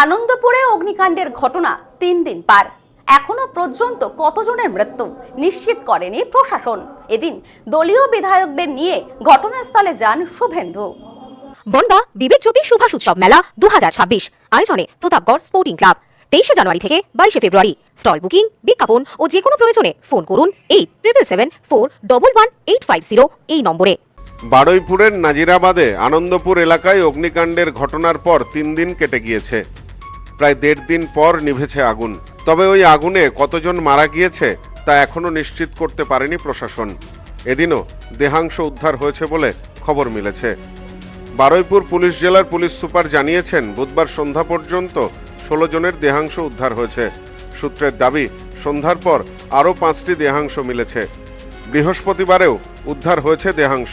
আনন্দপুরে অগ্নিকাণ্ডের ঘটনা 3 দিন পার, এখনো পর্যন্ত কতজনের মৃত্যু নিশ্চিত করেনি প্রশাসন। এদিন দলীয় বিধায়কদের নিয়ে ঘটনাস্থলে যান শুভেন্দু। বনগাঁ বিবেক জ্যোতি সুভাষ উৎসব মেলা 2026 আয়োজনে প্রতাপগড় স্পোর্টিং ক্লাব 23 জানুয়ারি থেকে 22 ফেব্রুয়ারি। স্টল বুকিং, বিজ্ঞাপন ও যে কোনো প্রয়োজনে ফোন করুন 8777411850 এই নম্বরে। বারুইপুরের নাজিরাবাদে আনন্দপুর এলাকায় অগ্নিকাণ্ডের ঘটনার পর 3 দিন কেটে গিয়েছে। প্রায় 1.5 দিন পর নিভেছে আগুন। তবে ওই আগুনে কতজন মারা গিয়েছে তা এখনো নিশ্চিত করতে পারেনি প্রশাসন। এদিনও দেহাংশ উদ্ধার হয়েছে বলে খবর মিলেছে। বারুইপুর পুলিশ জেলার পুলিশ সুপার জানিয়েছেন, বুধবার সন্ধ্যা পর্যন্ত 16 জনের দেহাংশ উদ্ধার হয়েছে। সূত্রের দাবি, সন্ধ্যার পর আরও 5টি দেহাংশ মিলেছে। বৃহস্পতিবারেও উদ্ধার হয়েছে দেহাংশ।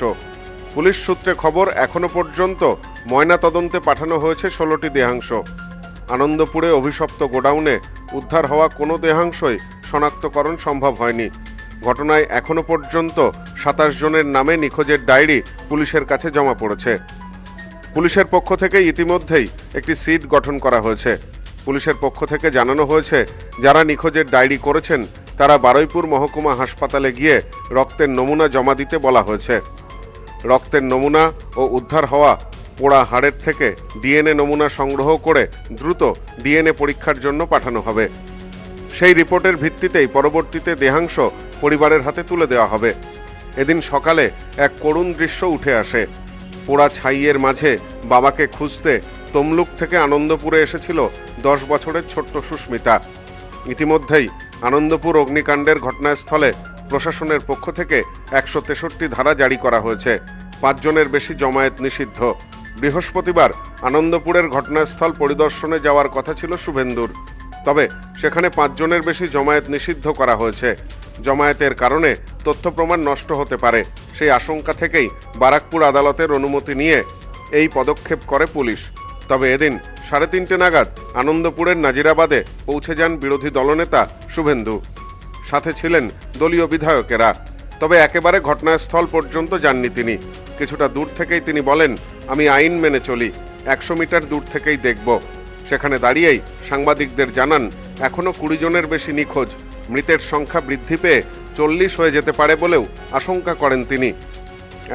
পুলিশ সূত্রে খবর, এখনো পর্যন্ত ময়নাতদন্তে পাঠানো হয়েছে 16টি দেহাংশ। আনন্দপুরে অভিশপ্ত গোডাউনে উদ্ধার হওয়া কোনো দেহাংশই শনাক্তকরণ সম্ভব হয়নি। ঘটনায় এখনো পর্যন্ত 27 জনের নামে নিখোঁজের ডায়েরি পুলিশের কাছে জমা পড়েছে। পুলিশের পক্ষ থেকে ইতিমধ্যেই একটি সিট গঠন করা হয়েছে। পুলিশের পক্ষ থেকে জানানো হয়েছে, যারা নিখোঁজের ডায়েরি করেছেন তারা বারুইপুর মহকুমা হাসপাতালে গিয়ে রক্তের নমুনা জমা দিতে বলা হয়েছে। রক্তের নমুনা ও উদ্ধার হওয়া পোড়া হাড়ের থেকে ডিএনএ নমুনা সংগ্রহ করে দ্রুত ডিএনএ পরীক্ষার জন্য পাঠানো হবে। সেই রিপোর্টের ভিত্তিতেই পরবর্তীতে দেহাংশ পরিবারের হাতে তুলে দেওয়া হবে। এদিন সকালে এক করুণ দৃশ্য উঠে আসে। পোড়া ছাইয়ের মাঝে বাবাকে খুঁজতে তমলুক থেকে আনন্দপুরে এসেছিল 10 বছরের ছোট্ট সুস্মিতা। ইতিমধ্যেই আনন্দপুর অগ্নিকাণ্ডের ঘটনাস্থলে প্রশাসনের পক্ষ থেকে 163 ধারা জারি করা হয়েছে। 5 জনের বেশি জমায়েত নিষিদ্ধ। বৃহস্পতিবার আনন্দপুরের ঘটনাস্থল পরিদর্শনে যাওয়ার কথা ছিল শুভেন্দুর। তবে সেখানে 5 জনের বেশি জমায়েত নিষিদ্ধ করা হয়েছে। জমায়েতের কারণে তথ্য প্রমাণ নষ্ট হতে পারে, সেই আশঙ্কা থেকেই বারাকপুর আদালতের অনুমতি নিয়ে এই পদক্ষেপ করে পুলিশ। তবে এদিন 3:30 নাগাদ আনন্দপুরের নাজিরাবাদে পৌঁছে যান বিরোধী দলনেতা শুভেন্দু। সাথে ছিলেন দলীয় বিধায়কেরা। তবে একেবারে ঘটনাস্থল পর্যন্ত যাননি তিনি। কিছুটা দূর থেকেই তিনি বলেন, আমি আইন মেনে চলি, 100 মিটার দূর থেকেই দেখব। সেখানে দাঁড়িয়েই সাংবাদিকদের জানান, এখনও 20 জনের বেশি নিখোঁজ। মৃতের সংখ্যা বৃদ্ধি পেয়ে 40 হয়ে যেতে পারে বলেও আশঙ্কা করেন তিনি।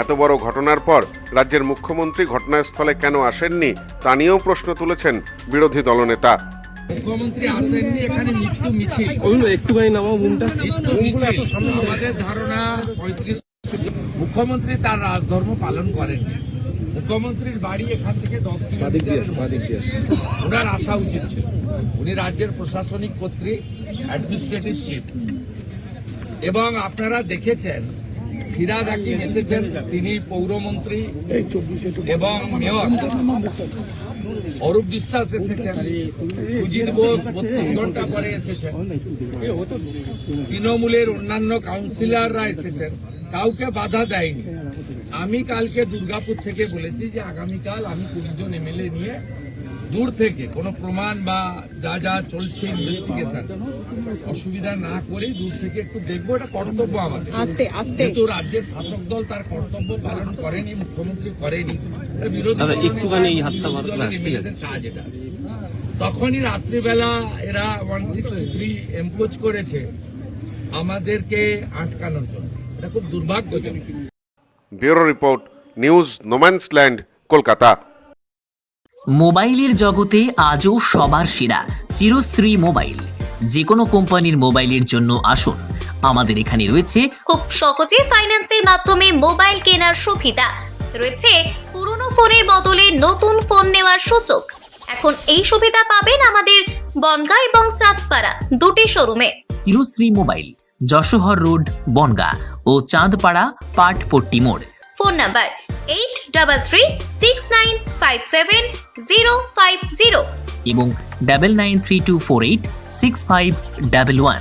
এত বড় ঘটনার পর রাজ্যের মুখ্যমন্ত্রী ঘটনাস্থলে কেন আসেননি তা নিয়েও প্রশ্ন তুলেছেন বিরোধী দলনেতা। মুখ্যমন্ত্রী আসেননি, এখানে মৃত্যু মিছিল, একটুখানি নামাও মুখটা। আমাদের ধারণা 35 মুখ্যমন্ত্রী তার রাজধর্ম পালন করেননি। মুখ্যমন্ত্রীর বাড়ি এখান থেকে 10 কিলোমিটার। ওনার আসা উচিত ছিল। উনি রাজ্যের প্রশাসনিক কর্তৃক, অ্যাডমিনিস্ট্রেটিভ চিফ। এবং আপনারা দেখেছেন ফিরাদ হাকিম এসেছেন, তিনি পৌরমন্ত্রী এবং মেয়র। অরূপ বিশ্বাস এসেছেন, সুজিত বোস 32 ঘন্টা পরে এসেছেন, তৃণমূলের অন্যান্য কাউন্সিলররা এসেছেন, কাউকে বাধা দেয়নি। আমি কালকে দুর্গাপুর থেকে বলেছি যে আগামীকাল আমি 20 জন এমএলএ নিয়ে দূর থেকে কোনো প্রমাণ বা যা যা চলছে ইনভেস্টিগেশন অসুবিধা না করে দূর থেকে একটু দেখবো। এটা কর্তব্য আমাদের। কিন্তু রাজ্যের শাসক দল তার কর্তব্য পালন করেনি, মুখ্যমন্ত্রী করেনি, বিরোধী কাজ এটা। তখনই রাত্রিবেলা এরা 163 এম্পোজ করেছে আমাদেরকে আটকানোর জন্য। এটা খুব দুর্ভাগ্যজনক। Bureau report, news no man's land, Kolkata. মোবাইলের জগতে আজও সবার সেরা চিরশ্রী মোবাইল। যে কোনো কোম্পানির মোবাইলের জন্য আসুন, আমাদের এখানে রয়েছে খুব সহজে ফাইন্যান্সের মাধ্যমে মোবাইল কেনার সুবিধা রয়েছে। পুরনো ফোনের বদলে নতুন ফোন নেওয়ার সুযোগ। এখন এই সুবিধা পাবেন আমাদের বনগাঁ এবং চাঁদপাড়া দুটি শোরুমে। চিরশ্রী মোবাইল, যশোহর রোড, বনগাঁ ও চাঁদপাড়া পাটপট্টি মোড়। ফোন নাম্বার 8336957050 এবং 9932486511।